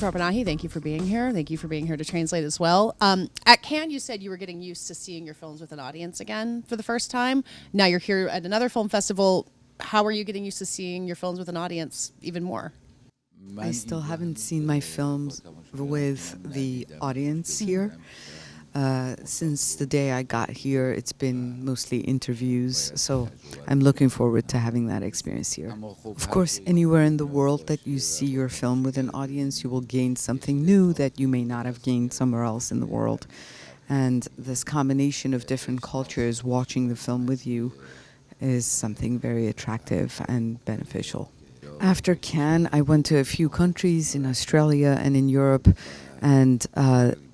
Jafar Panahi, thank you for being here. Thank you for being here to translate as well. At Cannes, you said you were getting used to seeing your films with an audience again for the first time. Now you're here at another film festival. How are you getting used to seeing your films with an audience even more? I still haven't seen my films with the audience here. Since the day I got here, it's been mostly interviews, so I'm looking forward to having that experience here. Of course, anywhere in the world that you see your film with an audience, you will gain something new that you may not have gained somewhere else in the world. And this combination of different cultures watching the film with you is something very attractive and beneficial. After Cannes, I went to a few countries in Australia and in Europe, and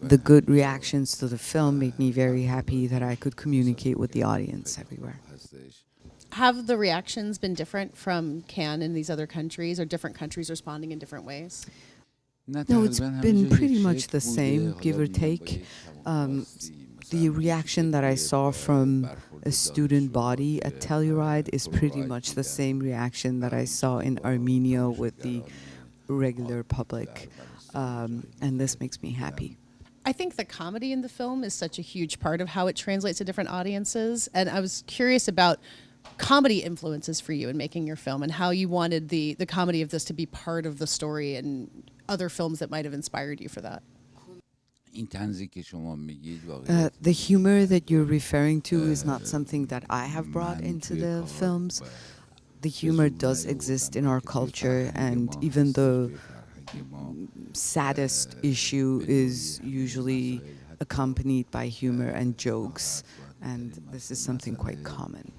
the good reactions to the film made me very happy that I could communicate with the audience everywhere. Have the reactions been different from Cannes in these other countries, or different countries responding in different ways? No, it's been pretty much the same, give or take. The reaction that I saw from a student body at Telluride is pretty much the same reaction that I saw in Armenia with the regular public, and this makes me happy. I think the comedy in the film is such a huge part of how it translates to different audiences, and I was curious about comedy influences for you in making your film and how you wanted the comedy of this to be part of the story and other films that might have inspired you for that. The humor that you're referring to is not something that I have brought into the films. The humor does exist in our culture, and even the saddest issue is usually accompanied by humor and jokes, and this is something quite common.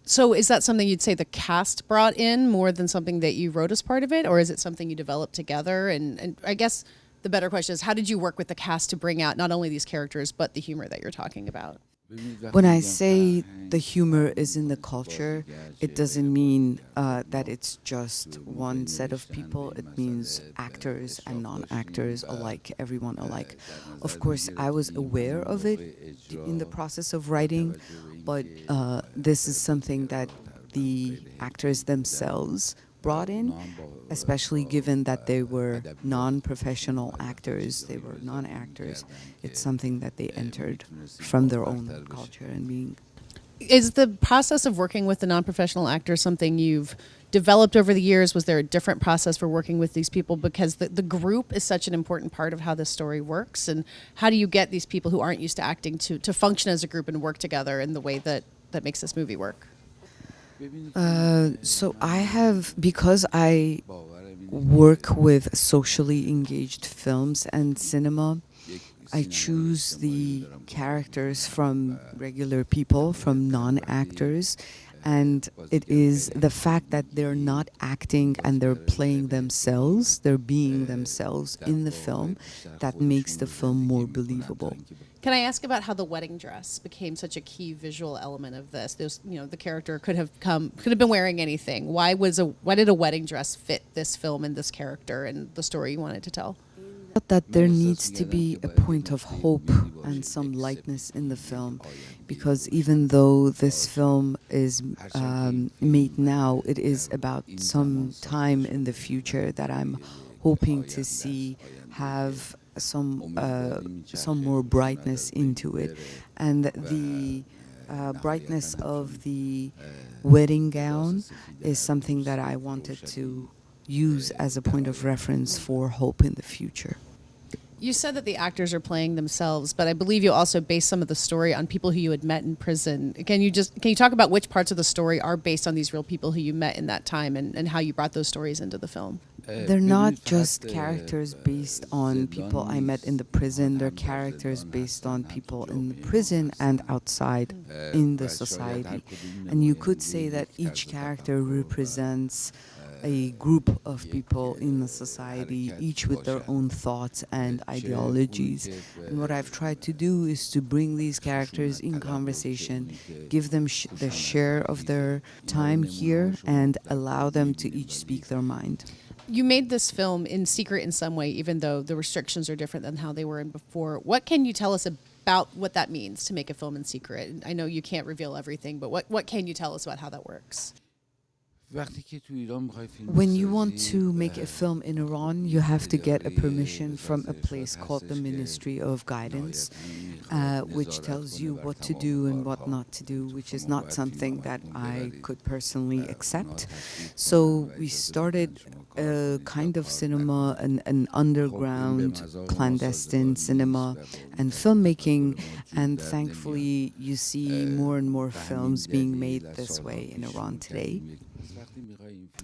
So is that something you'd say the cast brought in more than something that you wrote as part of it, or is it something you developed together? And I guess the better question is, how did you work with the cast to bring out not only these characters, but the humor that you're talking about? When I say the humor is in the culture, it doesn't mean that it's just one set of people. It means actors and non-actors alike, everyone alike. Of course, I was aware of it in the process of writing, but this is something that the actors themselves brought in, especially given that they were non-professional actors, they were non-actors. It's something that they entered from their own culture and being. Is the process of working with the non-professional actors something you've developed over the years? Was there a different process for working with these people? Because the group is such an important part of how this story works. And how do you get these people who aren't used to acting to function as a group and work together in the way that makes this movie work? So I have, because I work with socially engaged films and cinema, I choose the characters from regular people, from non-actors, and it is the fact that they're not acting and they're playing themselves, they're being themselves in the film, that makes the film more believable. Can I ask about how the wedding dress became such a key visual element of this? There's, the character could have been wearing anything. Why did a wedding dress fit this film and this character and the story you wanted to tell? That there needs to be a point of hope and some lightness in the film, because even though this film is made now, it is about some time in the future that I'm hoping to see have some more brightness into it. And the brightness of the wedding gown is something that I wanted to use as a point of reference for hope in the future. You said that the actors are playing themselves, but I believe you also based some of the story on people who you had met in prison. Can you talk about which parts of the story are based on these real people who you met in that time and how you brought those stories into the film? They're not just characters based on people I met in the prison. They're characters based on people in the prison and outside in the society. And you could say that each character represents a group of people in the society, each with their own thoughts and ideologies. And what I've tried to do is to bring these characters in conversation, give them the share of their time here, and allow them to each speak their mind. You made this film in secret in some way, even though the restrictions are different than how they were in before. What can you tell us about what that means to make a film in secret? I know you can't reveal everything, but what can you tell us about how that works? When you want to make a film in Iran, you have to get a permission from a place called the Ministry of Guidance, which tells you what to do and what not to do, which is not something that I could personally accept. So we started a kind of cinema, an underground, clandestine cinema and filmmaking, and thankfully you see more and more films being made this way in Iran today.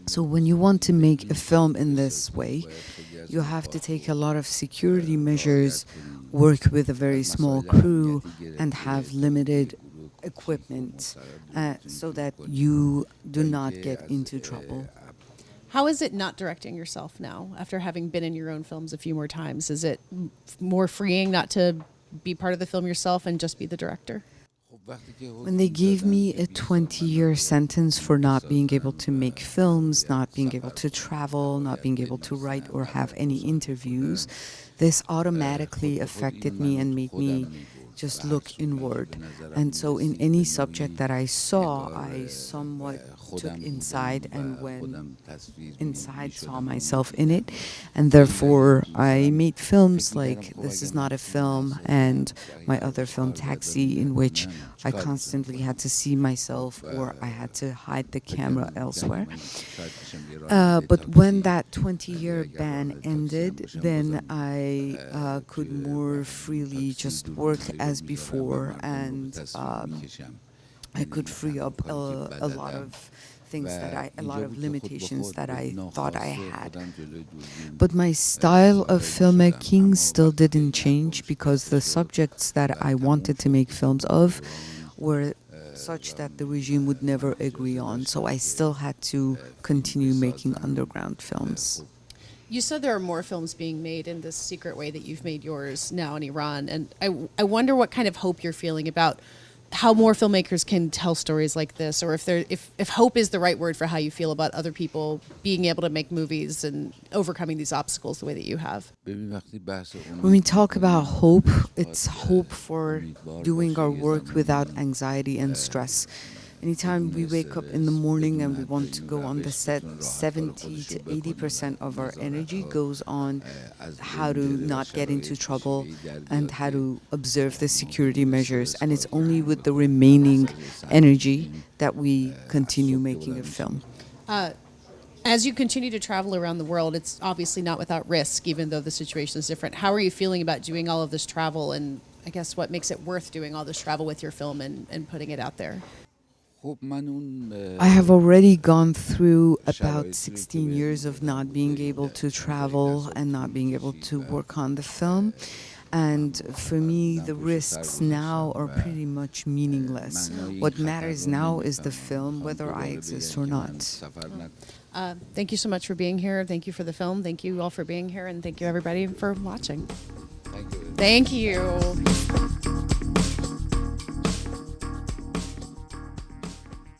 So when you want to make a film in this way, you have to take a lot of security measures, work with a very small crew, and have limited equipment so that you do not get into trouble. How is it not directing yourself now after having been in your own films a few more times? Is it more freeing not to be part of the film yourself and just be the director? When they gave me a 20-year sentence for not being able to make films, not being able to travel, not being able to write or have any interviews, this automatically affected me and made me just look inward. And so in any subject that I saw, I somewhat took inside and went inside, saw myself in it. And therefore, I made films like This Is Not a Film and my other film, Taxi, in which I constantly had to see myself or I had to hide the camera elsewhere. But when that 20-year ban ended, then I could more freely just work as before, and I could free up a lot of things a lot of limitations that I thought I had. But my style of filmmaking still didn't change because the subjects that I wanted to make films of were such that the regime would never agree on. So I still had to continue making underground films. You said there are more films being made in this secret way that you've made yours now in Iran. And I wonder what kind of hope you're feeling about how more filmmakers can tell stories like this, or if hope is the right word for how you feel about other people being able to make movies and overcoming these obstacles the way that you have. When we talk about hope, it's hope for doing our work without anxiety and stress. Anytime we wake up in the morning and we want to go on the set, 70 to 80% of our energy goes on how to not get into trouble and how to observe the security measures. And it's only with the remaining energy that we continue making a film. As you continue to travel around the world, it's obviously not without risk, even though the situation is different. How are you feeling about doing all of this travel, and I guess what makes it worth doing all this travel with your film and putting it out there? I have already gone through about 16 years of not being able to travel and not being able to work on the film. And for me, the risks now are pretty much meaningless. What matters now is the film, whether I exist or not. Thank you so much for being here. Thank you for the film. Thank you all for being here. And thank you, everybody, for watching. Thank you.